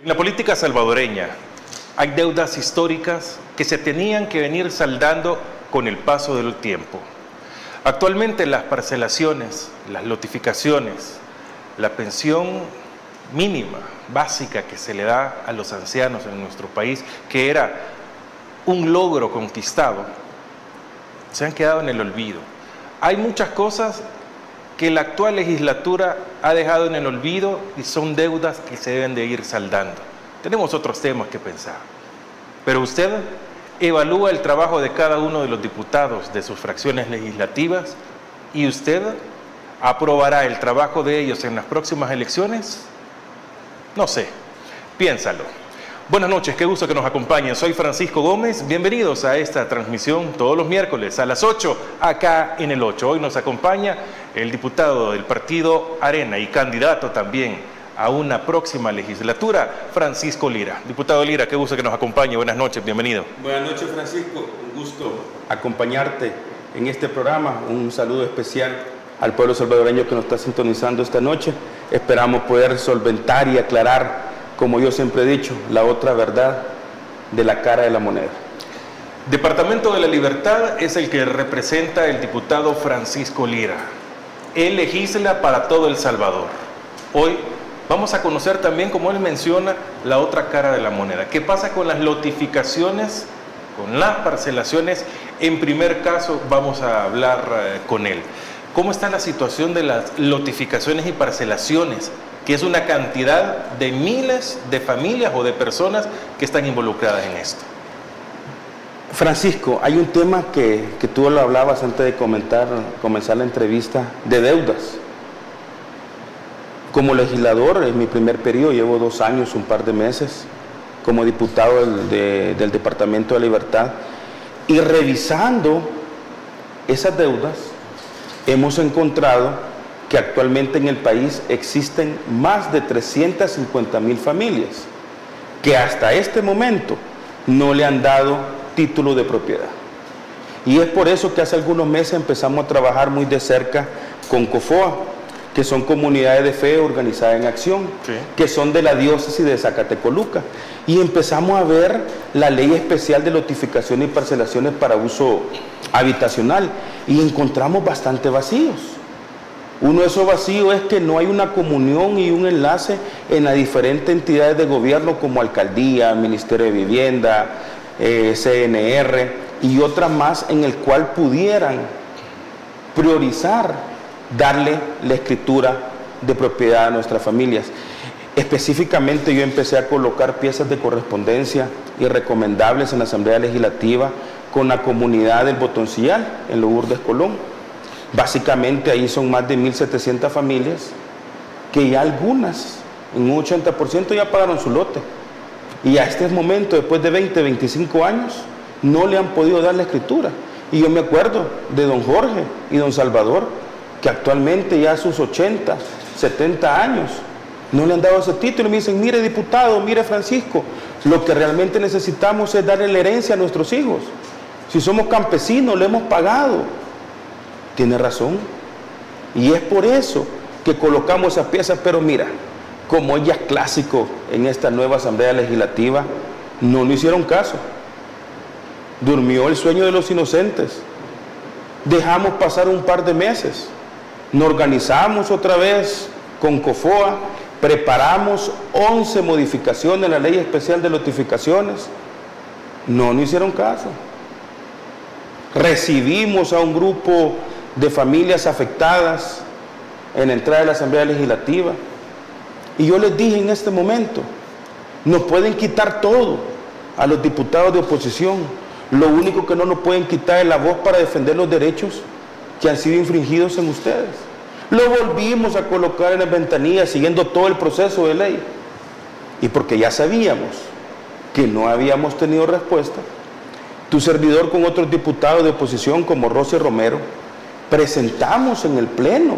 En la política salvadoreña hay deudas históricas que se tenían que venir saldando con el paso del tiempo. Actualmente las parcelaciones, las lotificaciones, la pensión mínima, básica que se le da a los ancianos en nuestro país, que era un logro conquistado, se han quedado en el olvido. Hay muchas cosas que la actual legislatura ha dejado en el olvido y son deudas que se deben de ir saldando. Tenemos otros temas que pensar, pero usted evalúa el trabajo de cada uno de los diputados de sus fracciones legislativas y usted aprobará el trabajo de ellos en las próximas elecciones. No sé, piénsalo. Buenas noches, qué gusto que nos acompañen. Soy Francisco Gómez, bienvenidos a esta transmisión todos los miércoles a las 8, acá en el 8. Hoy nos acompaña el diputado del partido Arena y candidato también a una próxima legislatura, Francisco Lira. Diputado Lira, qué gusto que nos acompañe, buenas noches, bienvenido. Buenas noches, Francisco, un gusto acompañarte en este programa. Un saludo especial al pueblo salvadoreño que nos está sintonizando esta noche. Esperamos poder solventar y aclarar, como yo siempre he dicho, la otra verdad de la cara de la moneda. Departamento de la Libertad es el que representa el diputado Francisco Lira. Él legisla para todo El Salvador. Hoy vamos a conocer también, como él menciona, la otra cara de la moneda. ¿Qué pasa con las lotificaciones, con las parcelaciones? En primer caso vamos a hablar con él. ¿Cómo está la situación de las lotificaciones y parcelaciones? Que es una cantidad de miles de familias o de personas que están involucradas en esto. Francisco, hay un tema que tú lo hablabas antes de comenzar la entrevista, de deudas. Como legislador, en mi primer periodo, llevo 2 años, un par de meses, como diputado del Departamento de la Libertad, y revisando esas deudas, hemos encontrado que actualmente en el país existen más de 350,000 familias que hasta este momento no le han dado título de propiedad. Y es por eso que hace algunos meses empezamos a trabajar muy de cerca con COFOA, que son comunidades de fe organizadas en acción, sí, que son de la diócesis de Zacatecoluca. Y empezamos a ver la ley especial de lotificación y parcelaciones para uso habitacional y encontramos bastante vacíos. Uno de esos vacíos es que no hay una comunión y un enlace en las diferentes entidades de gobierno como Alcaldía, Ministerio de Vivienda, CNR y otras más, en el cual pudieran priorizar darle la escritura de propiedad a nuestras familias. Específicamente yo empecé a colocar piezas de correspondencia y recomendables en la Asamblea Legislativa con la comunidad del Botoncillal, en Lourdes, Colón. Básicamente ahí son más de 1,700 familias que ya algunas, en un 80% ya pagaron su lote. Y a este momento, después de 20, 25 años, no le han podido dar la escritura. Y yo me acuerdo de don Jorge y don Salvador, que actualmente ya a sus 80, 70 años, no le han dado ese título. Y me dicen, mire diputado, mire Francisco, lo que realmente necesitamos es darle la herencia a nuestros hijos. Si somos campesinos, le hemos pagado. Tiene razón. Y es por eso que colocamos esas piezas, pero mira, como ya es clásico en esta nueva Asamblea Legislativa, no nos hicieron caso. Durmió el sueño de los inocentes. Dejamos pasar un par de meses. Nos organizamos otra vez con COFOA, preparamos 11 modificaciones en la Ley Especial de Lotificaciones. No nos hicieron caso. Recibimos a un grupo de familias afectadas en la entrada de la Asamblea Legislativa. Y yo les dije en este momento, nos pueden quitar todo a los diputados de oposición. Lo único que no nos pueden quitar es la voz para defender los derechos que han sido infringidos en ustedes. Lo volvimos a colocar en las ventanillas siguiendo todo el proceso de ley. Y porque ya sabíamos que no habíamos tenido respuesta, tu servidor con otros diputados de oposición como Rosy Romero, presentamos en el Pleno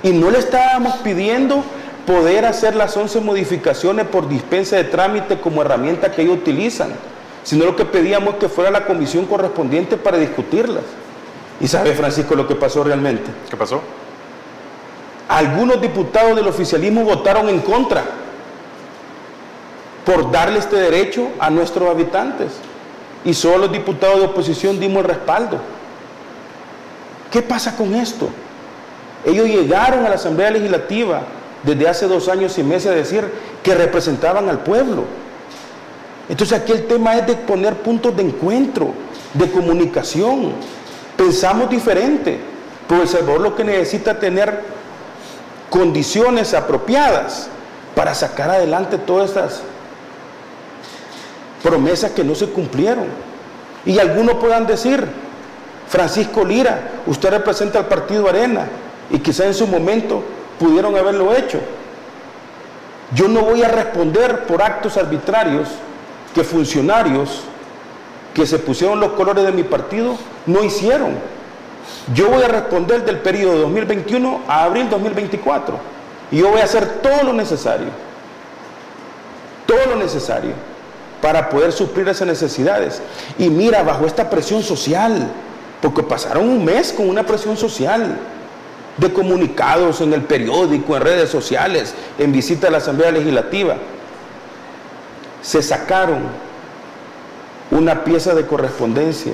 y no le estábamos pidiendo poder hacer las 11 modificaciones por dispensa de trámite como herramienta que ellos utilizan, sino lo que pedíamos es que fuera la comisión correspondiente para discutirlas. ¿Y sabe, Francisco, lo que pasó realmente? ¿Qué pasó? Algunos diputados del oficialismo votaron en contra. por darle este derecho a nuestros habitantes. Y solo los diputados de oposición dimos el respaldo. ¿Qué pasa con esto? Ellos llegaron a la Asamblea Legislativa desde hace 2 años y meses a decir que representaban al pueblo. Entonces aquí el tema es de poner puntos de encuentro, de comunicación. Pensamos diferente, pero El Salvador lo que necesita es tener condiciones apropiadas para sacar adelante todas estas promesas que no se cumplieron. Y algunos puedan decir, Francisco Lira, usted representa al Partido Arena, y quizá en su momento pudieron haberlo hecho. Yo no voy a responder por actos arbitrarios que funcionarios que se pusieron los colores de mi partido no hicieron. Yo voy a responder del periodo 2021 a abril 2024 y yo voy a hacer todo lo necesario para poder suplir esas necesidades. Y mira, bajo esta presión social, porque pasaron un mes con una presión social de comunicados en el periódico, en redes sociales, en visita a la Asamblea Legislativa, se sacaron una pieza de correspondencia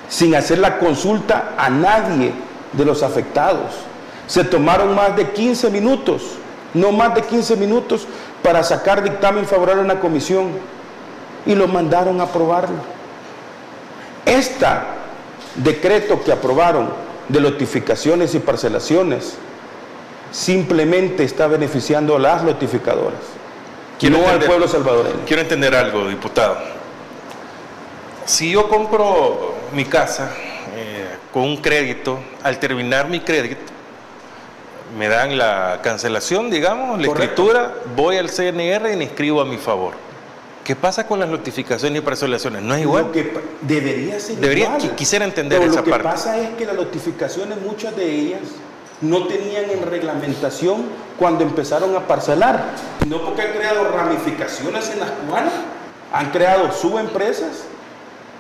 sin hacer la consulta a nadie de los afectados. Se tomaron más de 15 minutos, no más de 15 minutos, para sacar dictamen favorable a una comisión y lo mandaron a aprobarlo. Este decreto que aprobaron de lotificaciones y parcelaciones simplemente está beneficiando a las lotificadoras, no al pueblo salvadoreño. Quiero entender algo, diputado. Si yo compro mi casa con un crédito, al terminar mi crédito, me dan la cancelación, digamos, la escritura, voy al CNR y me inscribo a mi favor. ¿Qué pasa con las notificaciones y parcelaciones? ¿No es igual? Lo que debería ser igual. Quisiera entender pero esa parte. Lo que pasa es que las notificaciones, muchas de ellas, no tenían en reglamentación cuando empezaron a parcelar. No, porque han creado ramificaciones en las cuales han creado subempresas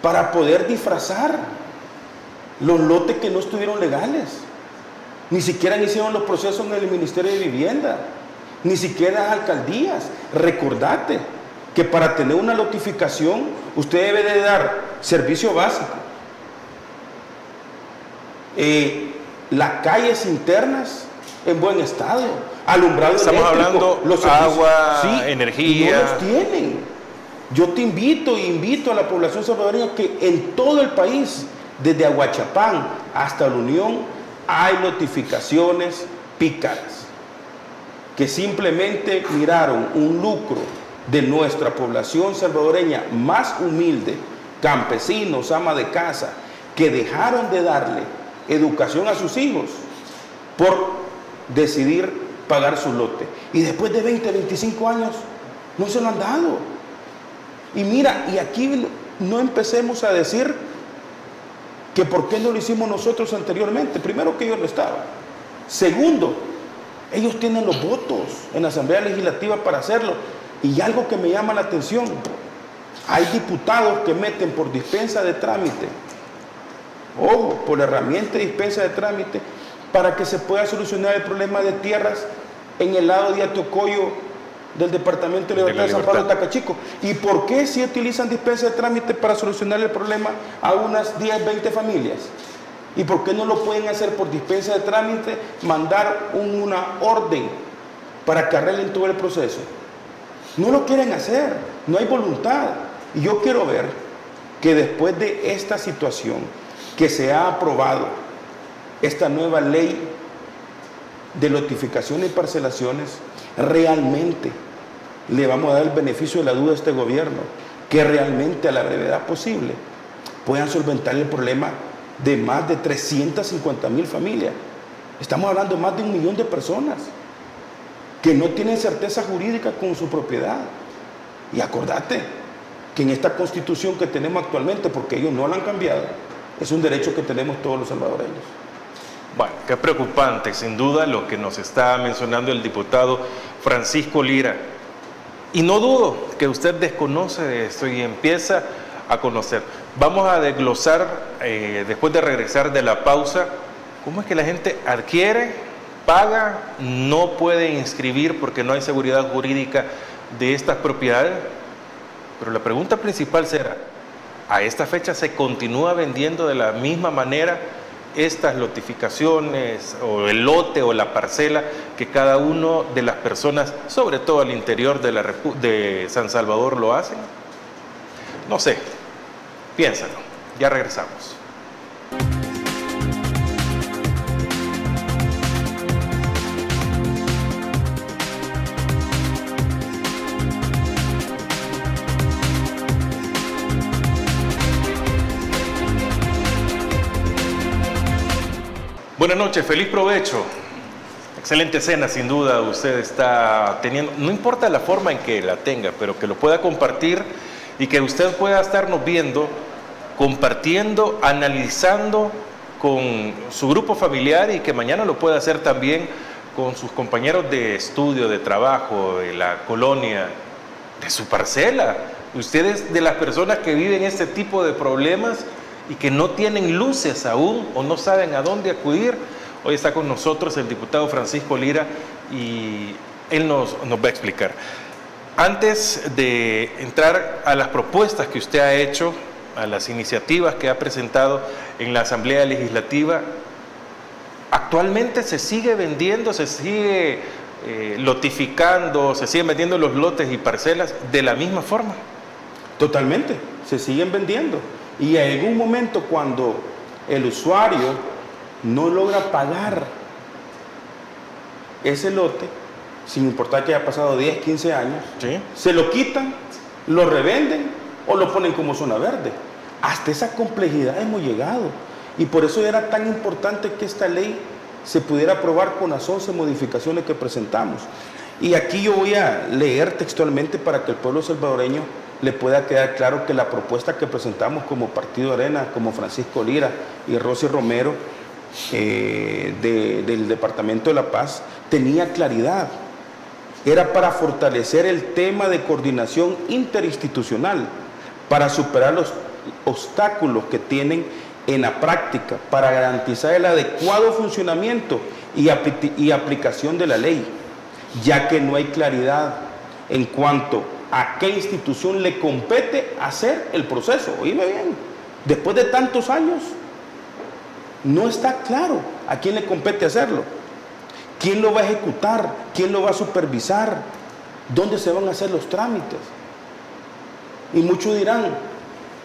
para poder disfrazar los lotes que no estuvieron legales. Ni siquiera hicieron los procesos en el Ministerio de Vivienda, ni siquiera las alcaldías. Recordate que para tener una notificación usted debe de dar servicio básico, las calles internas en buen estado, alumbrado Estamos eléctrico, hablando los agua, sí, energía. y no los tienen. Yo te invito a la población salvadoreña que en todo el país, desde Aguachapán hasta la Unión, hay notificaciones pícaras que simplemente miraron un lucro de nuestra población salvadoreña más humilde, campesinos, ama de casa, que dejaron de darle educación a sus hijos por decidir pagar su lote. Y después de 20, 25 años no se lo han dado. Y mira, y aquí no empecemos a decir que por qué no lo hicimos nosotros anteriormente. Primero, que ellos no estaban. Segundo, ellos tienen los votos en la Asamblea Legislativa para hacerlo. Y algo que me llama la atención, hay diputados que meten por dispensa de trámite, ojo, por herramienta de dispensa de trámite, para que se pueda solucionar el problema de tierras en el lado de Atocoyo del Departamento de Libertad de San Pablo Tacachico. ¿Y por qué si utilizan dispensa de trámite para solucionar el problema a unas 10, 20 familias? ¿Y por qué no lo pueden hacer por dispensa de trámite, mandar una orden para que arreglen todo el proceso? No lo quieren hacer, no hay voluntad. Y yo quiero ver que después de esta situación, que se ha aprobado esta nueva ley de notificaciones y parcelaciones, realmente le vamos a dar el beneficio de la duda a este gobierno, que realmente a la brevedad posible puedan solventar el problema de más de 350,000 familias. Estamos hablando de más de 1 millón de personas que no tienen certeza jurídica con su propiedad. Y acordate que en esta constitución que tenemos actualmente, porque ellos no la han cambiado, es un derecho que tenemos todos los salvadoreños. Bueno, qué preocupante, sin duda, lo que nos está mencionando el diputado Francisco Lira. Y no dudo que usted desconoce de esto y empieza a conocer. Vamos a desglosar, después de regresar de la pausa, cómo es que la gente adquiere, paga, no puede inscribir porque no hay seguridad jurídica de estas propiedades, pero la pregunta principal será, ¿a esta fecha se continúa vendiendo de la misma manera estas lotificaciones o el lote o la parcela que cada uno de las personas, sobre todo al interior de San Salvador, lo hacen? No sé, piénsalo, ya regresamos. Buenas noches, feliz provecho. Excelente cena, sin duda, usted está teniendo. No importa la forma en que la tenga, pero que lo pueda compartir y que usted pueda estarnos viendo, compartiendo, analizando con su grupo familiar y que mañana lo pueda hacer también con sus compañeros de estudio, de trabajo, de la colonia, de su parcela. Ustedes, de las personas que viven este tipo de problemas y que no tienen luces aún o no saben a dónde acudir. Hoy está con nosotros el diputado Francisco Lira y él nos va a explicar. Antes de entrar a las propuestas que usted ha hecho, a las iniciativas que ha presentado en la Asamblea Legislativa, actualmente se sigue vendiendo, se sigue lotificando, se siguen vendiendo los lotes y parcelas de la misma forma. Totalmente, se siguen vendiendo. Y en algún momento cuando el usuario no logra pagar ese lote, sin importar que haya pasado 10, 15 años, ¿sí?, se lo quitan, lo revenden o lo ponen como zona verde. Hasta esa complejidad hemos llegado. Y por eso era tan importante que esta ley se pudiera aprobar con las 11 modificaciones que presentamos. Y aquí yo voy a leer textualmente para que el pueblo salvadoreño le pueda quedar claro que la propuesta que presentamos como Partido Arena, como Francisco Lira y Rosy Romero del Departamento de La Paz, tenía claridad. Era para fortalecer el tema de coordinación interinstitucional, para superar los obstáculos que tienen en la práctica, para garantizar el adecuado funcionamiento y aplicación de la ley, ya que no hay claridad en cuanto a qué institución le compete hacer el proceso. Oíme bien, después de tantos años, no está claro a quién le compete hacerlo, quién lo va a ejecutar, quién lo va a supervisar, dónde se van a hacer los trámites. Y muchos dirán,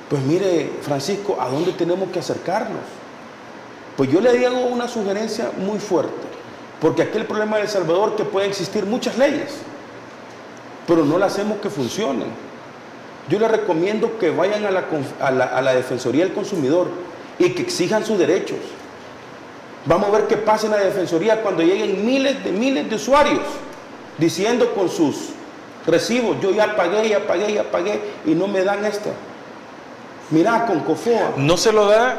pues mire, Francisco, ¿a dónde tenemos que acercarnos? Pues yo le digo una sugerencia muy fuerte, porque aquí el problema de El Salvador es que pueden existir muchas leyes, pero no las hacemos que funcionen. Yo les recomiendo que vayan a la Defensoría del Consumidor y que exijan sus derechos. Vamos a ver qué pasa en la Defensoría cuando lleguen miles de usuarios diciendo con sus recibos, yo ya pagué y no me dan esta. Mirá, con COFOA. ¿No se lo da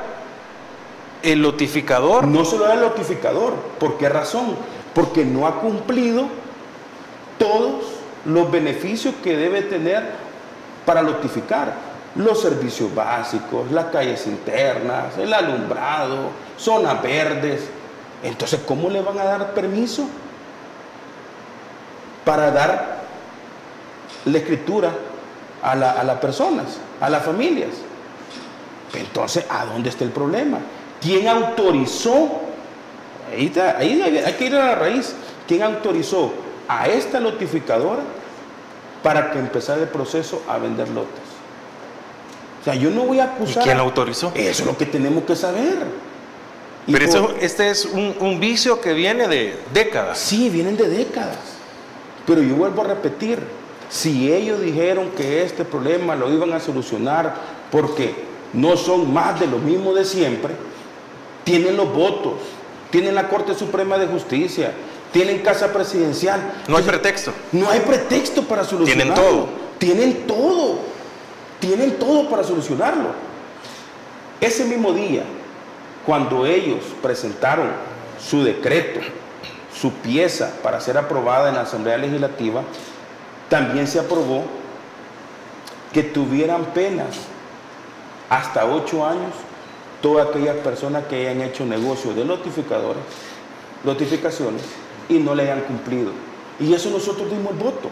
el notificador? No se lo da el notificador. ¿Por qué razón? Porque no ha cumplido todos los beneficios que debe tener para notificar. Los servicios básicos, las calles internas, el alumbrado, zonas verdes. Entonces, ¿cómo le van a dar permiso para dar la escritura a las personas, a las familias? Entonces, ¿a dónde está el problema? ¿Quién autorizó? Ahí hay que ir a la raíz. ¿Quién autorizó a esta notificadora para que empezara el proceso a vender lotes? O sea, yo no voy a acusar. ¿Y quién lo autorizó? Eso es lo que tenemos que saber. Pero este es un vicio que viene de décadas. Sí, vienen de décadas. Pero yo vuelvo a repetir, si ellos dijeron que este problema lo iban a solucionar porque no son más de lo mismo de siempre, tienen los votos, tienen la Corte Suprema de Justicia, tienen Casa Presidencial. No hay pretexto. No hay pretexto para solucionarlo. Tienen todo. Tienen todo para solucionarlo. Ese mismo día, cuando ellos presentaron su decreto, su pieza para ser aprobada en la Asamblea Legislativa, también se aprobó que tuvieran penas hasta 8 años todas aquellas personas que hayan hecho negocios de notificaciones y no le hayan cumplido. Y eso nosotros dimos el voto.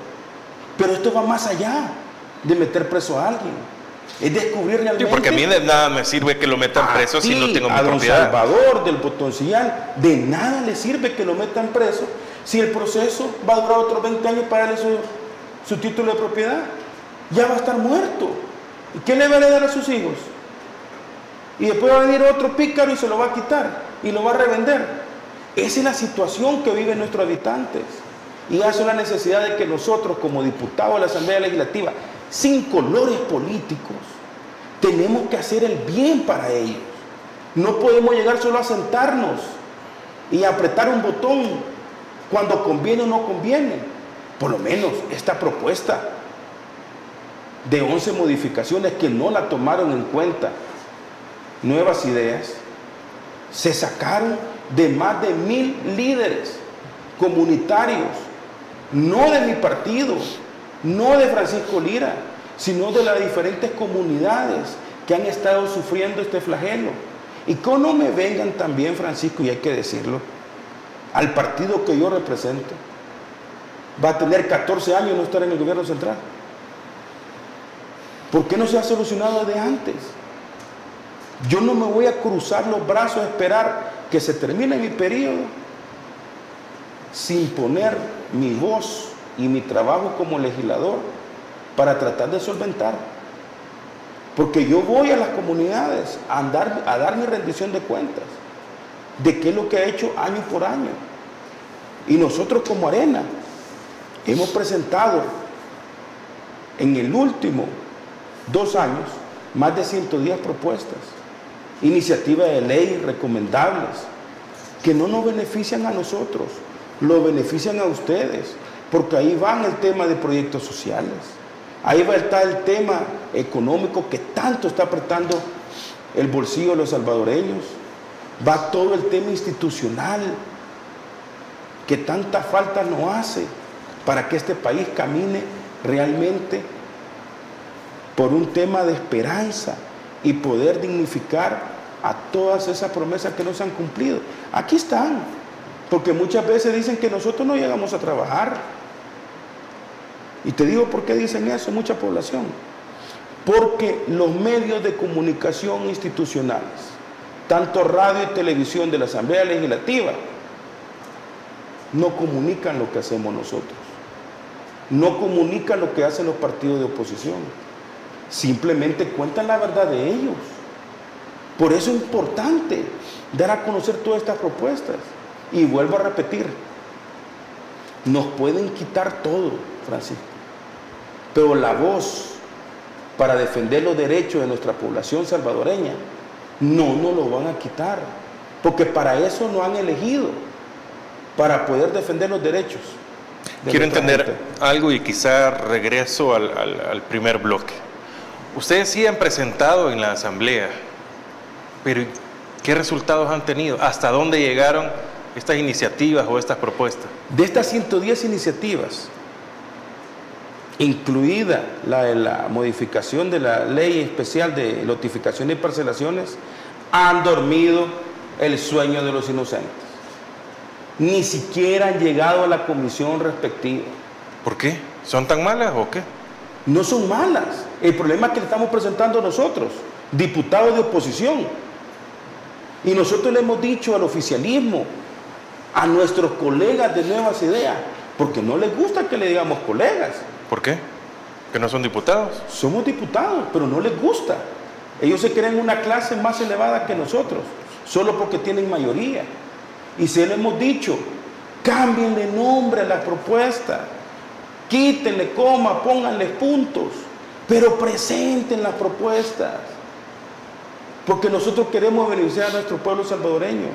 Pero esto va más allá de meter preso a alguien. Es descubrir realmente... Sí, porque a mí de nada me sirve que lo metan preso si no tengo mi propiedad. A don Salvador del Botoncillal, de nada le sirve que lo metan preso si el proceso va a durar otros 20 años para darle su título de propiedad. Ya va a estar muerto. ¿Y qué le va a heredar a sus hijos? Y después va a venir otro pícaro y se lo va a quitar y lo va a revender. Esa es la situación que viven nuestros habitantes. Y eso es la necesidad de que nosotros, como diputados de la Asamblea Legislativa, sin colores políticos, tenemos que hacer el bien para ellos. No podemos llegar solo a sentarnos y apretar un botón cuando conviene o no conviene. Por lo menos esta propuesta de 11 modificaciones que no la tomaron en cuenta, Nuevas Ideas, se sacaron de más de 1000 líderes comunitarios, no de mi partido, no de Francisco Lira, sino de las diferentes comunidades que han estado sufriendo este flagelo. Y que no me vengan también, Francisco, y hay que decirlo, al partido que yo represento, va a tener 14 años no estar en el gobierno central. ¿Por qué no se ha solucionado desde antes? Yo no me voy a cruzar los brazos a esperar que se termine mi periodo sin poner mi voz y mi trabajo como legislador para tratar de solventar. Porque yo voy a las comunidades a dar mi rendición de cuentas de qué es lo que ha hecho año por año. Y nosotros como Arena hemos presentado en el último 2 años más de 110 propuestas, iniciativas de ley recomendables que no nos benefician a nosotros, lo benefician a ustedes, porque ahí van el tema de proyectos sociales, ahí va a estar el tema económico que tanto está apretando el bolsillo de los salvadoreños, va todo el tema institucional que tanta falta nos hace para que este país camine realmente por un tema de esperanza y poder dignificar a todas esas promesas que no se han cumplido. Aquí están, porque muchas veces dicen que nosotros no llegamos a trabajar. Y te digo por qué dicen eso mucha población. Porque los medios de comunicación institucionales, tanto radio y televisión de la Asamblea Legislativa, no comunican lo que hacemos nosotros. No comunican lo que hacen los partidos de oposición. Simplemente cuentan la verdad de ellos. Por eso es importante dar a conocer todas estas propuestas. Y vuelvo a repetir, nos pueden quitar todo, Francisco, pero la voz para defender los derechos de nuestra población salvadoreña no nos lo van a quitar, porque para eso nos han elegido, para poder defender los derechos. Quiero entender algo y quizá regreso al primer bloque. Ustedes sí han presentado en la Asamblea, pero ¿qué resultados han tenido? ¿Hasta dónde llegaron estas iniciativas o estas propuestas? De estas 110 iniciativas, incluida la de la modificación de la ley especial de notificación y parcelaciones, han dormido el sueño de los inocentes. Ni siquiera han llegado a la comisión respectiva. ¿Por qué? ¿Son tan malas o qué? No son malas. El problema es que le estamos presentando nosotros, diputados de oposición. Y nosotros le hemos dicho al oficialismo, a nuestros colegas de Nuevas Ideas, porque no les gusta que le digamos colegas. ¿Por qué? ¿Que no son diputados? Somos diputados, pero no les gusta. Ellos se creen una clase más elevada que nosotros, solo porque tienen mayoría. Y se lo hemos dicho, cámbienle nombre a la propuesta, quítenle coma, pónganle puntos, pero presenten las propuestas, porque nosotros queremos beneficiar a nuestro pueblo salvadoreño.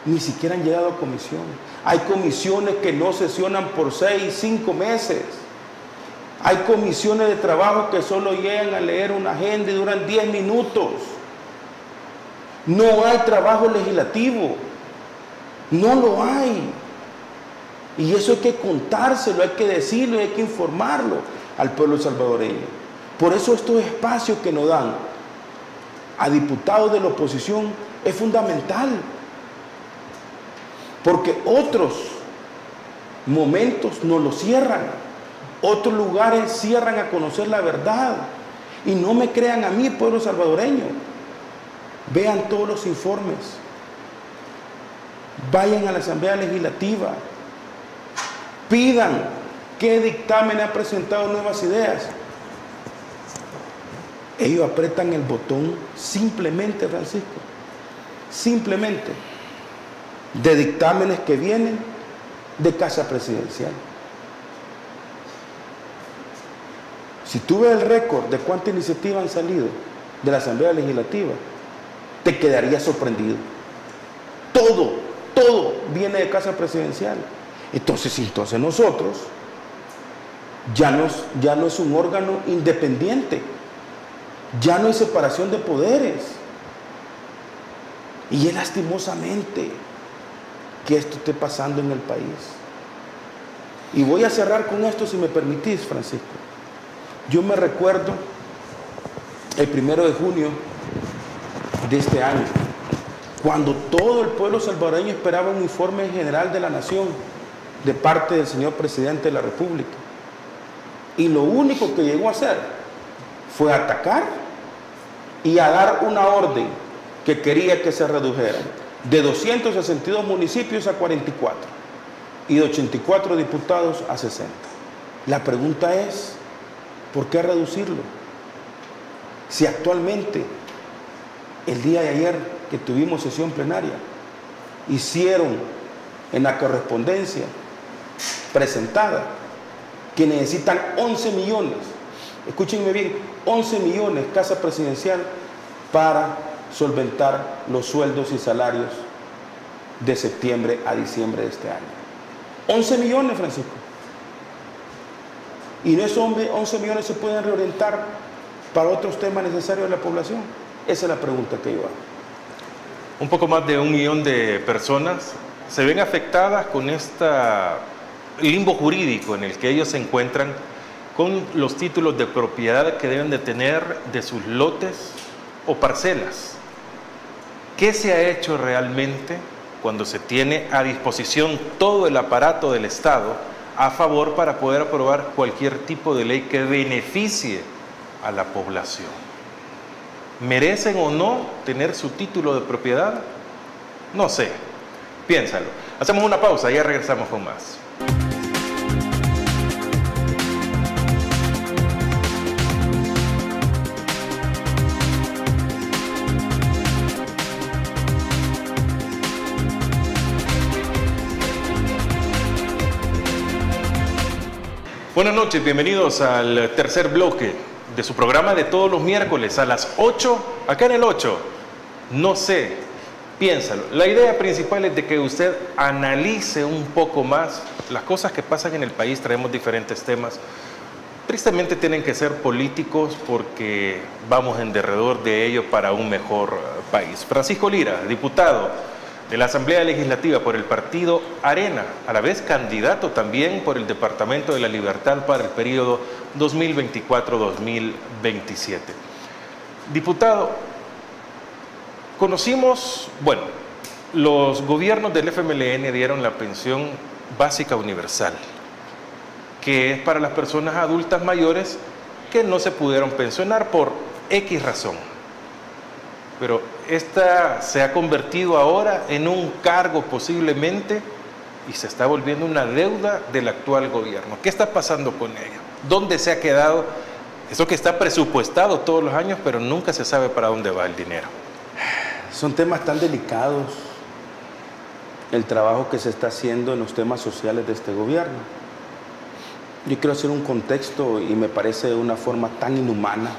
Ni siquiera han llegado a comisión. Hay comisiones que no sesionan por 6, 5 meses. Hay comisiones de trabajo que solo llegan a leer una agenda y duran 10 minutos. No hay trabajo legislativo. No lo hay. Y eso hay que contárselo, hay que decirlo, hay que informarlo al pueblo salvadoreño. Por eso estos espacios que nos dan a diputados de la oposición es fundamental. Porque otros momentos nos lo cierran. Otros lugares cierran a conocer la verdad. Y no me crean a mí, pueblo salvadoreño. Vean todos los informes. Vayan a la Asamblea Legislativa. Pidan qué dictamen ha presentado Nuevas Ideas. Ellos apretan el botón simplemente, Francisco, simplemente, de dictámenes que vienen de Casa Presidencial. Si tú ves el récord de cuántas iniciativas han salido de la Asamblea Legislativa, te quedarías sorprendido. Todo viene de Casa Presidencial. Entonces nosotros ya no es un órgano independiente, ya no hay separación de poderes. Y es lastimosamente que esto esté pasando en el país. Y voy a cerrar con esto, si me permitís, Francisco. Yo me recuerdo el 1 de junio de este año, cuando todo el pueblo salvadoreño esperaba un informe general de la nación de parte del señor presidente de la República. Y lo único que llegó a hacer fue atacar y a dar una orden que quería que se redujeran de 262 municipios a 44 y de 84 diputados a 60. La pregunta es, ¿por qué reducirlo? Si actualmente, el día de ayer que tuvimos sesión plenaria, hicieron en la correspondencia presentada que necesitan 11 millones, escúchenme bien, 11 millones Casa Presidencial para solventar los sueldos y salarios de septiembre a diciembre de este año. 11 millones, Francisco. Y no esos 11 millones se pueden reorientar para otros temas necesarios de la población. Esa es la pregunta que yo hago. Un poco más de 1 millón de personas se ven afectadas con este limbo jurídico en el que ellos se encuentran con los títulos de propiedad que deben de tener de sus lotes o parcelas. ¿Qué se ha hecho realmente cuando se tiene a disposición todo el aparato del Estado a favor para poder aprobar cualquier tipo de ley que beneficie a la población? ¿Merecen o no tener su título de propiedad? No sé, piénsalo. Hacemos una pausa y ya regresamos con más. Buenas noches, bienvenidos al tercer bloque de su programa de todos los miércoles a las 8, acá en el 8. No sé, piénsalo. La idea principal es de que usted analice un poco más las cosas que pasan en el país. Traemos diferentes temas. Tristemente tienen que ser políticos porque vamos en derredor de ello para un mejor país. Francisco Lira, diputado de la Asamblea Legislativa por el partido Arena, a la vez candidato también por el Departamento de la Libertad para el periodo 2024-2027. Diputado, conocimos, bueno, los gobiernos del FMLN dieron la pensión básica universal, que es para las personas adultas mayores que no se pudieron pensionar por X razón. Pero esta se ha convertido ahora en un cargo posiblemente y se está volviendo una deuda del actual gobierno. ¿Qué está pasando con ella? ¿Dónde se ha quedado eso que está presupuestado todos los años, pero nunca se sabe para dónde va el dinero? Son temas tan delicados, el trabajo que se está haciendo en los temas sociales de este gobierno. Yo quiero hacer un contexto y me parece de una forma tan inhumana.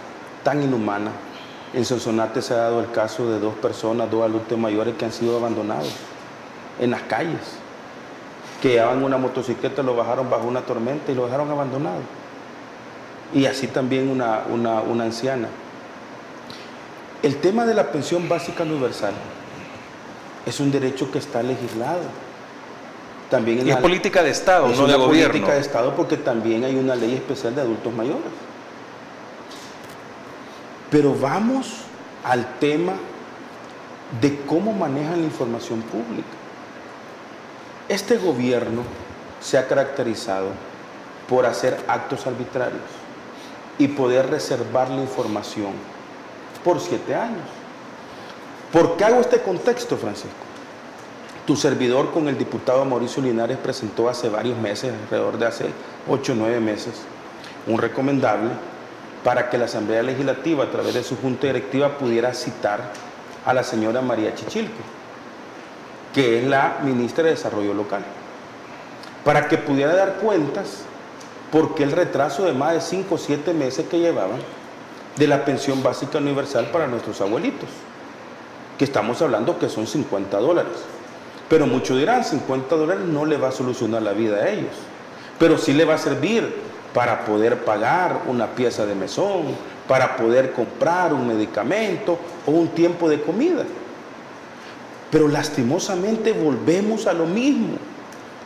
En Sonsonate se ha dado el caso de 2 personas, 2 adultos mayores que han sido abandonados en las calles, que llevaban una motocicleta, lo bajaron bajo una tormenta y lo dejaron abandonado. Y así también una anciana. El tema de la pensión básica universal es un derecho que está legislado. También y es política de Estado, no de gobierno. Es política de Estado porque también hay una ley especial de adultos mayores. Pero vamos al tema de cómo manejan la información pública. Este gobierno se ha caracterizado por hacer actos arbitrarios y poder reservar la información por 7 años. ¿Por qué hago este contexto, Francisco? Tu servidor con el diputado Mauricio Linares presentó hace varios meses, alrededor de hace 8 o 9 meses, un recomendable para que la Asamblea Legislativa, a través de su Junta Directiva, pudiera citar a la señora María Chichilco, que es la ministra de Desarrollo Local, para que pudiera dar cuentas por qué el retraso de más de 5 o 7 meses que llevaban de la pensión básica universal para nuestros abuelitos, que estamos hablando que son $50. Pero muchos dirán, $50 no le va a solucionar la vida a ellos, pero sí le va a servir para poder pagar una pieza de mesón, para poder comprar un medicamento o un tiempo de comida. Pero lastimosamente volvemos a lo mismo.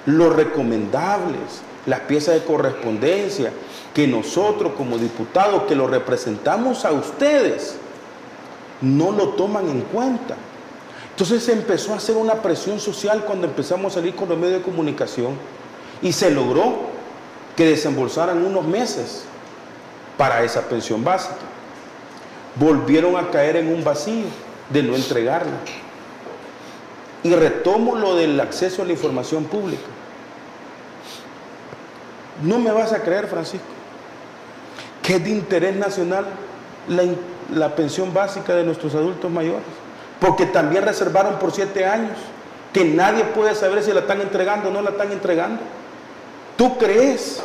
Los recomendables, las piezas de correspondencia, que nosotros como diputados que lo representamos a ustedes, no lo toman en cuenta. Entonces se empezó a hacer una presión social cuando empezamos a salir con los medios de comunicación y se logró que desembolsaran unos meses para esa pensión básica. Volvieron a caer en un vacío de no entregarla. Y retomo lo del acceso a la información pública. No me vas a creer, Francisco, que es de interés nacional la pensión básica de nuestros adultos mayores, porque también reservaron por 7 años, que nadie puede saber si la están entregando o no la están entregando. ¿Tú crees?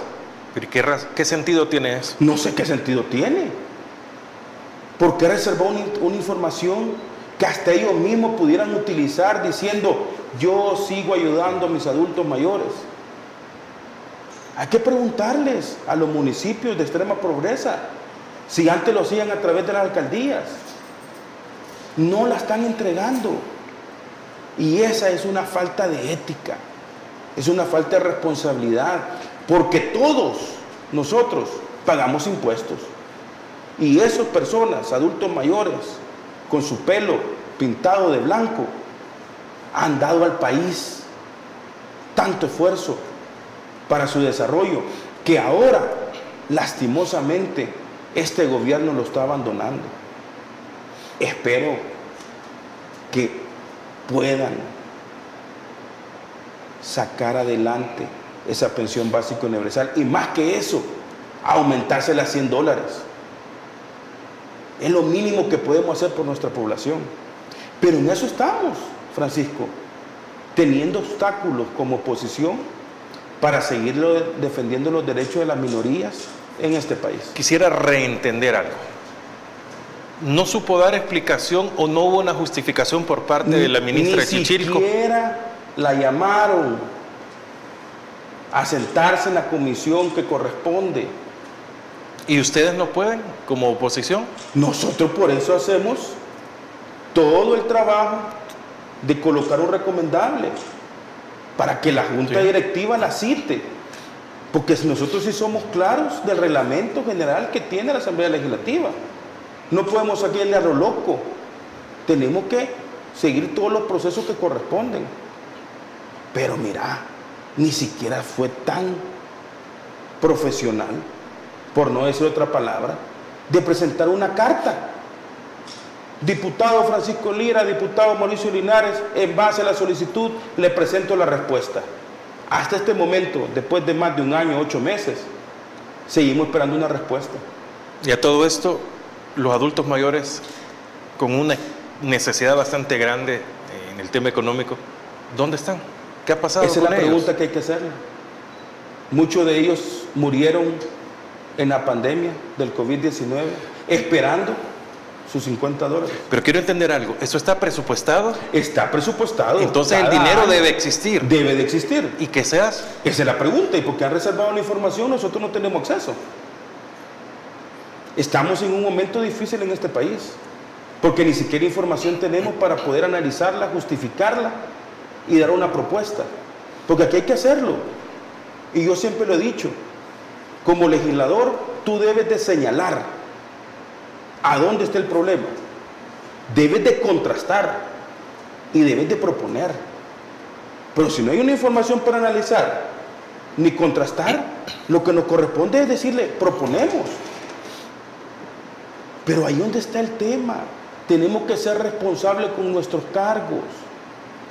¿Pero qué sentido tiene eso? No sé qué sentido tiene. ¿Por qué reservó una información que hasta ellos mismos pudieran utilizar diciendo, yo sigo ayudando a mis adultos mayores? Hay que preguntarles a los municipios de extrema pobreza si antes lo hacían a través de las alcaldías. No la están entregando. Y esa es una falta de ética, es una falta de responsabilidad, porque todos nosotros pagamos impuestos. Y esas personas, adultos mayores, con su pelo pintado de blanco, han dado al país tanto esfuerzo para su desarrollo, que ahora, lastimosamente, este gobierno lo está abandonando. Espero que puedan sacar adelante esa pensión básica universal y más que eso, aumentársela a $100. Es lo mínimo que podemos hacer por nuestra población. Pero en eso estamos, Francisco, teniendo obstáculos como oposición para seguir defendiendo los derechos de las minorías en este país. Quisiera reentender algo. ¿No supo dar explicación o no hubo una justificación por parte de la ministra Chichilco? Ni siquiera la llamaron a sentarse en la comisión que corresponde. ¿Y ustedes no pueden, como oposición? Nosotros por eso hacemos todo el trabajo de colocar un recomendable para que la Junta Directiva la cite. Porque nosotros sí somos claros del reglamento general que tiene la Asamblea Legislativa. No podemos aquí irle a lo loco. Tenemos que seguir todos los procesos que corresponden. Pero mira, ni siquiera fue tan profesional, por no decir otra palabra, de presentar una carta. Diputado Francisco Lira, diputado Mauricio Linares, en base a la solicitud le presento la respuesta. Hasta este momento, después de más de 1 año, 8 meses, seguimos esperando una respuesta. Y a todo esto, los adultos mayores con una necesidad bastante grande en el tema económico, ¿dónde están? ¿Qué ha pasado con ellos? Esa es la pregunta que hay que hacerle. Muchos de ellos murieron en la pandemia del COVID-19 esperando sus $50. Pero quiero entender algo, ¿eso está presupuestado? Está presupuestado. Entonces el dinero debe existir. Debe de existir. ¿Y qué se hace? Esa es la pregunta. ¿Y por qué han reservado la información? Nosotros no tenemos acceso. Estamos en un momento difícil en este país, porque ni siquiera información tenemos para poder analizarla, justificarla y dar una propuesta. Porque aquí hay que hacerlo. Y yo siempre lo he dicho, como legislador, tú debes de señalar a dónde está el problema. Debes de contrastar y debes de proponer. Pero si no hay una información para analizar ni contrastar. Lo que nos corresponde es decirle, proponemos. Pero ahí donde está el tema. Tenemos que ser responsables con nuestros cargos.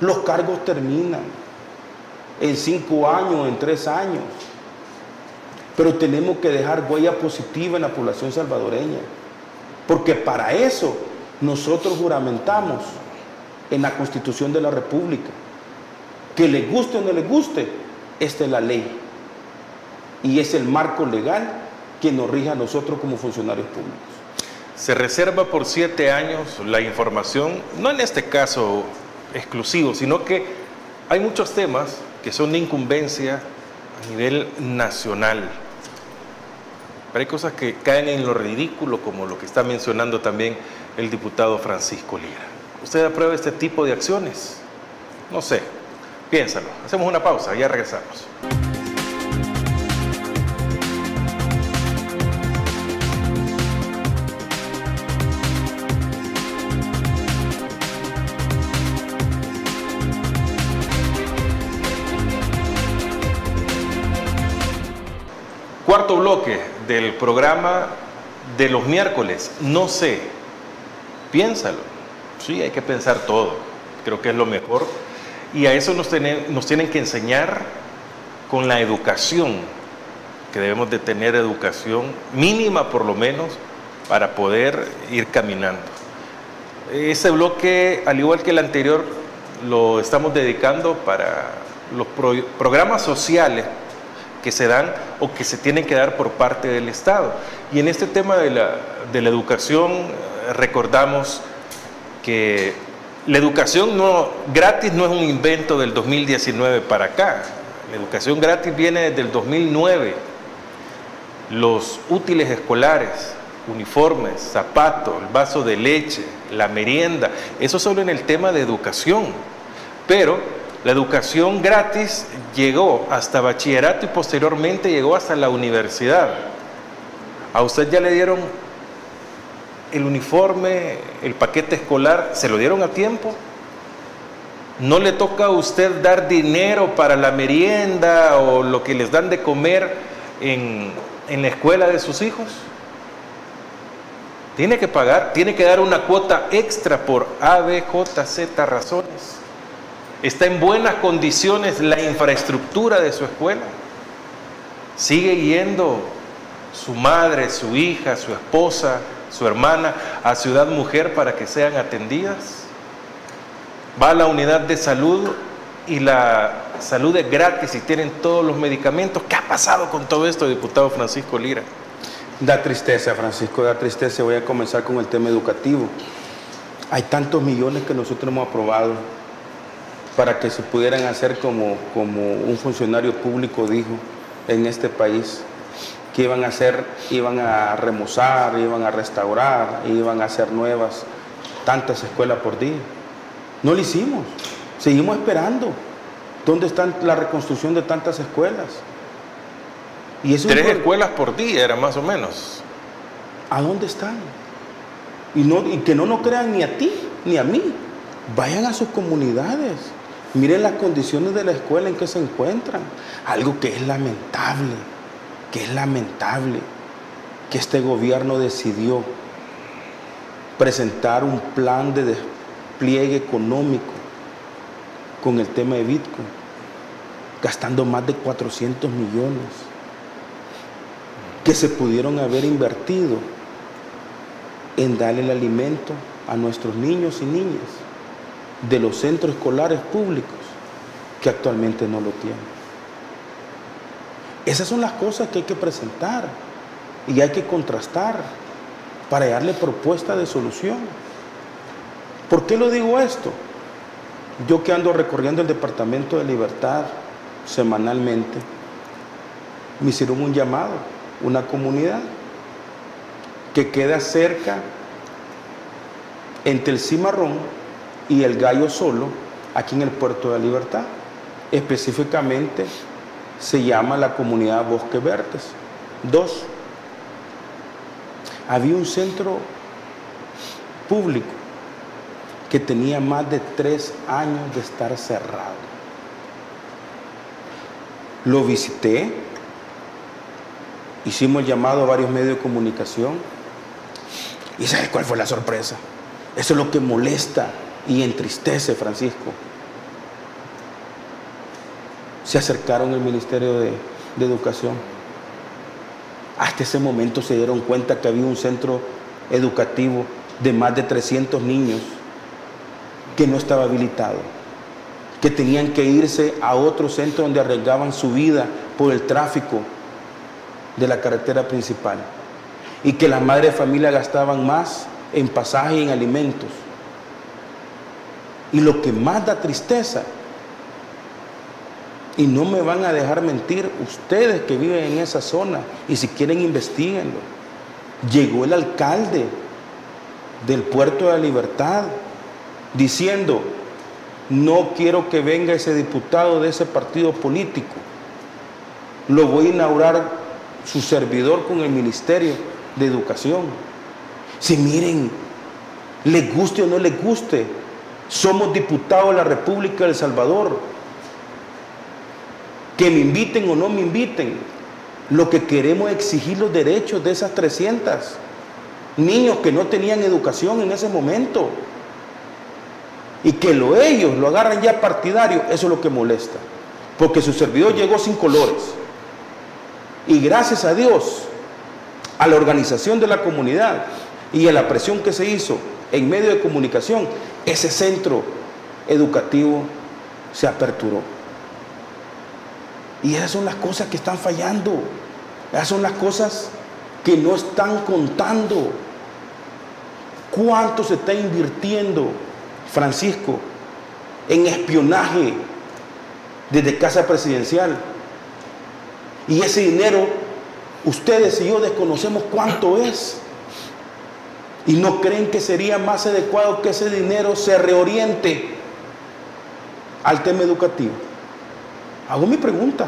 Los cargos terminan en 5 años, en 3 años. Pero tenemos que dejar huella positiva en la población salvadoreña. Porque para eso nosotros juramentamos en la Constitución de la República. Que les guste o no les guste, esta es la ley. Y es el marco legal que nos rige a nosotros como funcionarios públicos. Se reserva por 7 años la información, no en este caso exclusivo, sino que hay muchos temas que son de incumbencia a nivel nacional. Pero hay cosas que caen en lo ridículo, como lo que está mencionando también el diputado Francisco Lira. ¿Usted aprueba este tipo de acciones? No sé, piénsalo. Hacemos una pausa, ya regresamos. Cuarto bloque del programa de los miércoles. No sé, piénsalo. Sí, hay que pensar todo. Creo que es lo mejor. Y a eso nos tienen que enseñar con la educación, que debemos de tener educación mínima por lo menos para poder ir caminando. Ese bloque, al igual que el anterior, lo estamos dedicando para los programas sociales que se dan o que se tienen que dar por parte del Estado. Y en este tema de la educación, recordamos que la educación gratis no es un invento del 2019 para acá. La educación gratis viene desde el 2009. Los útiles escolares, uniformes, zapatos, el vaso de leche, la merienda, eso solo en el tema de educación. Pero la educación gratis llegó hasta bachillerato y posteriormente llegó hasta la universidad. ¿A usted ya le dieron el uniforme, el paquete escolar? ¿Se lo dieron a tiempo? ¿No le toca a usted dar dinero para la merienda o lo que les dan de comer en la escuela de sus hijos? Tiene que pagar, tiene que dar una cuota extra por A, B, J, Z razones. ¿Está en buenas condiciones la infraestructura de su escuela? ¿Sigue yendo su madre, su hija, su esposa, su hermana a Ciudad Mujer para que sean atendidas? ¿Va a la unidad de salud y la salud es gratis y tienen todos los medicamentos? ¿Qué ha pasado con todo esto, diputado Francisco Lira? Da tristeza, Francisco, da tristeza. Voy a comenzar con el tema educativo. Hay tantos millones que nosotros hemos aprobado para que se pudieran hacer como un funcionario público dijo en este país, que iban a remozar, iban a restaurar, iban a hacer nuevas, tantas escuelas por día. No lo hicimos, seguimos esperando. ¿Dónde está la reconstrucción de tantas escuelas? Y eso 3 escuelas por día era más o menos. ¿A dónde están? Y que no nos crean ni a ti ni a mí. Vayan a sus comunidades. Miren las condiciones de la escuela en que se encuentran. Algo que es lamentable, que este gobierno decidió presentar un plan de despliegue económico con el tema de Bitcoin, gastando más de 400 millones que se pudieron haber invertido en darle el alimento a nuestros niños y niñas de los centros escolares públicos que actualmente no lo tienen. Esas son las cosas que hay que presentar y hay que contrastar para darle propuesta de solución. ¿Por qué lo digo esto? Yo que ando recorriendo el Departamento de Libertad semanalmente, me hicieron un llamado, una comunidad que queda cerca entre el Cimarrón y el Gallo Solo, aquí en el Puerto de la Libertad. Específicamente se llama la comunidad Bosque Verdes 2. Había un centro público que tenía más de 3 años de estar cerrado. Lo visité, hicimos el llamado a varios medios de comunicación. ¿Y sabes cuál fue la sorpresa? Eso es lo que molesta y entristece, Francisco. Se acercaron al Ministerio de Educación. Hasta ese momento se dieron cuenta que había un centro educativo de más de 300 niños que no estaba habilitado, que tenían que irse a otro centro donde arriesgaban su vida por el tráfico de la carretera principal, y que las madres de familia gastaban más en pasaje y en alimentos. Y lo que más da tristeza, y no me van a dejar mentir ustedes que viven en esa zona, y si quieren investíguenlo, llegó el alcalde del Puerto de la Libertad diciendo: no quiero que venga ese diputado de ese partido político, lo voy a inaugurar su servidor con el Ministerio de Educación. Si miren, les guste o no les guste, somos diputados de la República de El Salvador. Que me inviten o no me inviten, lo que queremos es exigir los derechos de esas 300 niños que no tenían educación en ese momento. Y que ellos lo agarran ya partidario, eso es lo que molesta. Porque su servidor llegó sin colores. Y gracias a Dios, a la organización de la comunidad y a la presión que se hizo en medio de comunicación, ese centro educativo se aperturó. Y esas son las cosas que están fallando. Esas son las cosas que no están contando. ¿Cuánto se está invirtiendo, Francisco, en espionaje desde Casa Presidencial? Y ese dinero, ustedes y yo desconocemos cuánto es. ¿Y no creen que sería más adecuado que ese dinero se reoriente al tema educativo? Hago mi pregunta.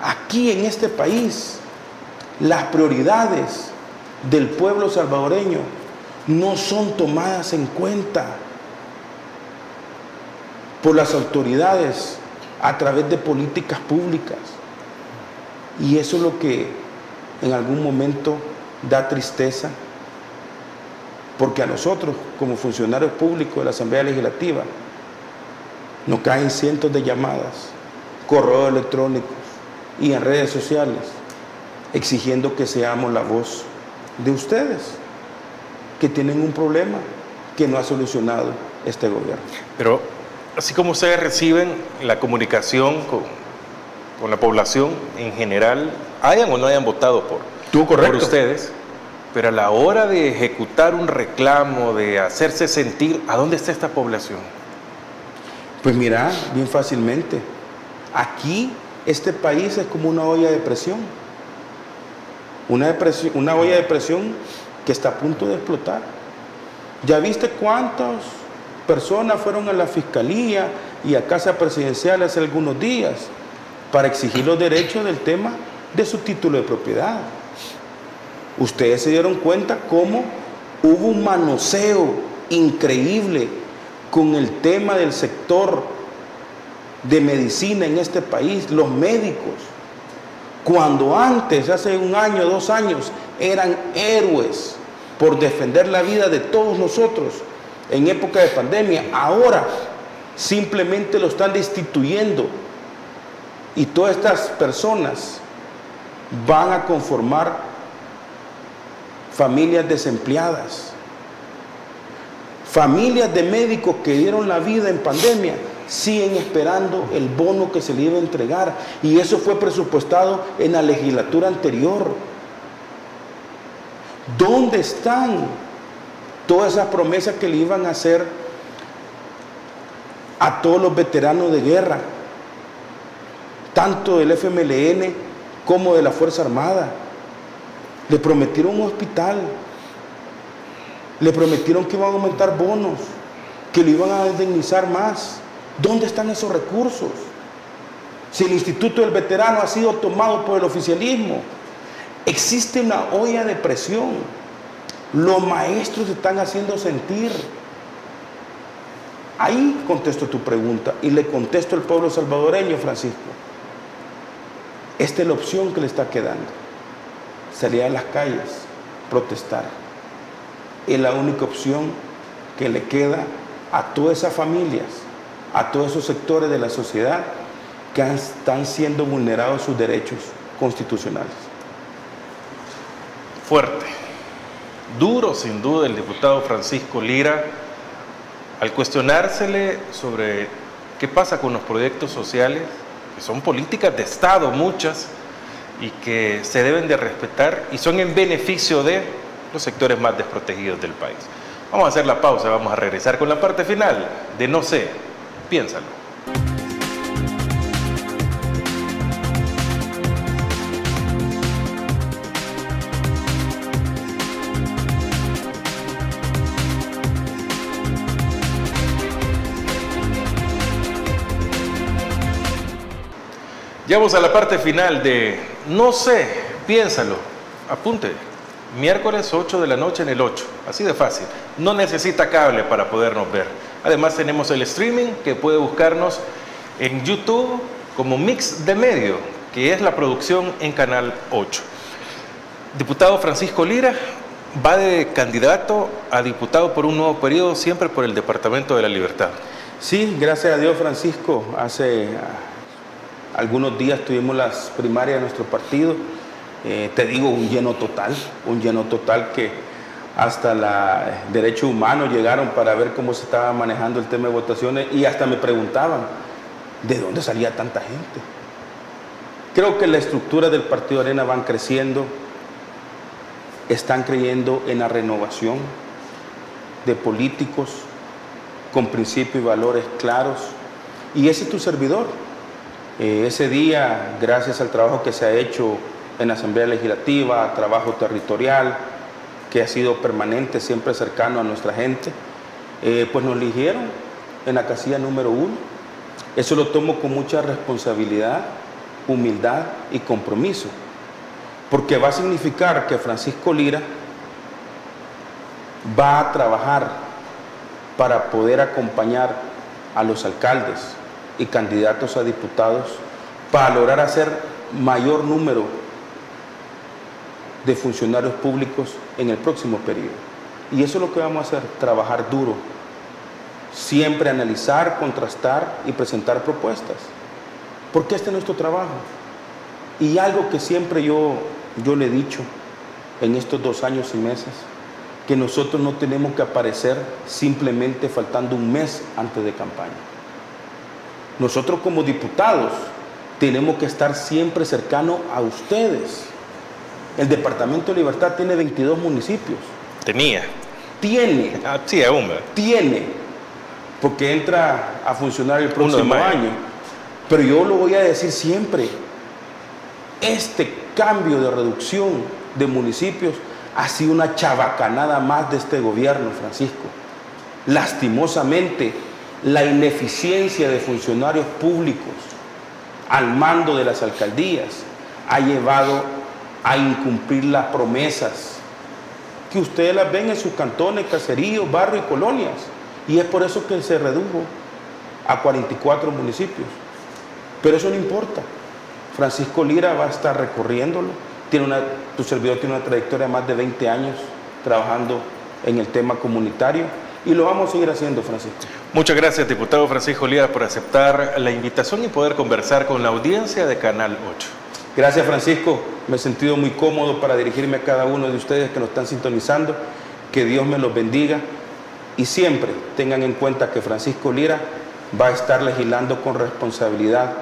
Aquí en este país, las prioridades del pueblo salvadoreño no son tomadas en cuenta por las autoridades a través de políticas públicas. Y eso es lo que en algún momento da tristeza, porque a nosotros, como funcionarios públicos de la Asamblea Legislativa, nos caen cientos de llamadas, correos electrónicos y en redes sociales exigiendo que seamos la voz de ustedes, que tienen un problema que no ha solucionado este gobierno. Pero así como ustedes reciben la comunicación con la población en general, hayan o no hayan votado por ustedes, pero a la hora de ejecutar un reclamo, de hacerse sentir, ¿a dónde está esta población? Pues mira, bien fácilmente, aquí este país es como una olla de presión, una olla de presión que está a punto de explotar. ¿Ya viste cuántas personas fueron a la Fiscalía y a Casa Presidencial hace algunos días para exigir los derechos del tema de su título de propiedad? Ustedes se dieron cuenta cómo hubo un manoseo increíble con el tema del sector de medicina en este país, los médicos, cuando antes, hace un año, 2 años, eran héroes por defender la vida de todos nosotros en época de pandemia, ahora simplemente lo están destituyendo y todas estas personas van a conformar familias desempleadas. Familias de médicos que dieron la vida en pandemia siguen esperando el bono que se le iba a entregar, y eso fue presupuestado en la legislatura anterior. ¿Dónde están todas esas promesas que le iban a hacer a todos los veteranos de guerra, tanto del FMLN como de la Fuerza Armada? Le prometieron un hospital, le prometieron que iban a aumentar bonos, que lo iban a indemnizar más. ¿Dónde están esos recursos? Si el Instituto del Veterano ha sido tomado por el oficialismo, existe una olla de presión. Los maestros se están haciendo sentir. Ahí contesto tu pregunta y le contesto al pueblo salvadoreño, Francisco. Esta es la opción que le está quedando. Salir a las calles, protestar. Es la única opción que le queda a todas esas familias, a todos esos sectores de la sociedad que están siendo vulnerados sus derechos constitucionales. Fuerte, duro sin duda el diputado Francisco Lira al cuestionársele sobre qué pasa con los proyectos sociales, que son políticas de Estado muchas y que se deben de respetar y son en beneficio de los sectores más desprotegidos del país. Vamos a hacer la pausa, vamos a regresar con la parte final de No sé, piénsalo. Ya vamos a la parte final de No sé, piénsalo. Apunte, miércoles 8 de la noche en el 8, así de fácil. No necesita cable para podernos ver. Además tenemos el streaming que puede buscarnos en YouTube como Mix de Medio, que es la producción en Canal 8. Diputado Francisco Lira va de candidato a diputado por un nuevo periodo, siempre por el Departamento de la Libertad. Sí, gracias a Dios, Francisco. Hace algunos días tuvimos las primarias de nuestro partido. Te digo, un lleno total que hasta la Derechos Humanos llegaron para ver cómo se estaba manejando el tema de votaciones y hasta me preguntaban, ¿de dónde salía tanta gente? Creo que la estructura del Partido Arena van creciendo, están creyendo en la renovación de políticos con principios y valores claros, y ese es tu servidor. Ese día, gracias al trabajo que se ha hecho en la Asamblea Legislativa, trabajo territorial, que ha sido permanente, siempre cercano a nuestra gente, pues nos eligieron en la casilla número 1. Eso lo tomo con mucha responsabilidad, humildad y compromiso, porque va a significar que Francisco Lira va a trabajar para poder acompañar a los alcaldes y candidatos a diputados para lograr hacer mayor número de funcionarios públicos en el próximo periodo. Y eso es lo que vamos a hacer, trabajar duro, siempre analizar, contrastar y presentar propuestas, porque este es nuestro trabajo. Y algo que siempre yo le he dicho en estos 2 años y meses, que nosotros no tenemos que aparecer simplemente faltando un mes antes de campaña. Nosotros como diputados tenemos que estar siempre cercanos a ustedes. El Departamento de Libertad tiene 22 municipios. Tiene, porque entra a funcionar el próximo año. Pero yo lo voy a decir siempre, este cambio de reducción de municipios ha sido una chabacanada más de este gobierno, Francisco. Lastimosamente, la ineficiencia de funcionarios públicos al mando de las alcaldías ha llevado a incumplir las promesas que ustedes las ven en sus cantones, caseríos, barrios y colonias. Y es por eso que se redujo a 44 municipios. Pero eso no importa. Francisco Lira va a estar recorriéndolo. Tu servidor tiene una trayectoria de más de 20 años trabajando en el tema comunitario y lo vamos a seguir haciendo, Francisco. Muchas gracias, diputado Francisco Lira, por aceptar la invitación y poder conversar con la audiencia de Canal 8. Gracias, Francisco. Me he sentido muy cómodo para dirigirme a cada uno de ustedes que nos están sintonizando. Que Dios me los bendiga y siempre tengan en cuenta que Francisco Lira va a estar legislando con responsabilidad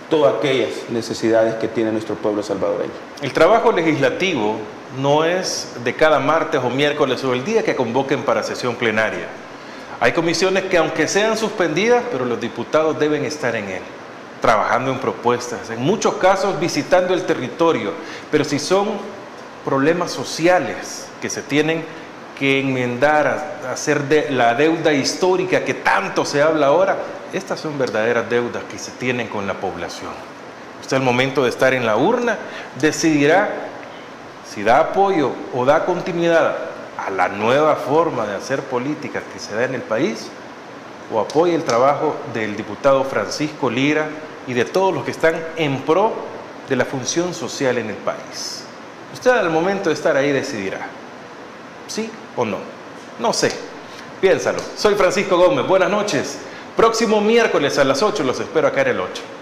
todas aquellas necesidades que tiene nuestro pueblo salvadoreño. El trabajo legislativo no es de cada martes o miércoles o el día que convoquen para sesión plenaria. Hay comisiones que aunque sean suspendidas, pero los diputados deben estar en él, trabajando en propuestas, en muchos casos visitando el territorio, pero si son problemas sociales que se tienen que enmendar, hacer de la deuda histórica que tanto se habla ahora, estas son verdaderas deudas que se tienen con la población. Usted al momento de estar en la urna decidirá si da apoyo o da continuidad a la nueva forma de hacer política que se da en el país o apoye el trabajo del diputado Francisco Lira y de todos los que están en pro de la función social en el país? Usted al momento de estar ahí decidirá, ¿sí o no? No sé, piénsalo. Soy Francisco Gómez, buenas noches. Próximo miércoles a las 8 los espero acá en el 8.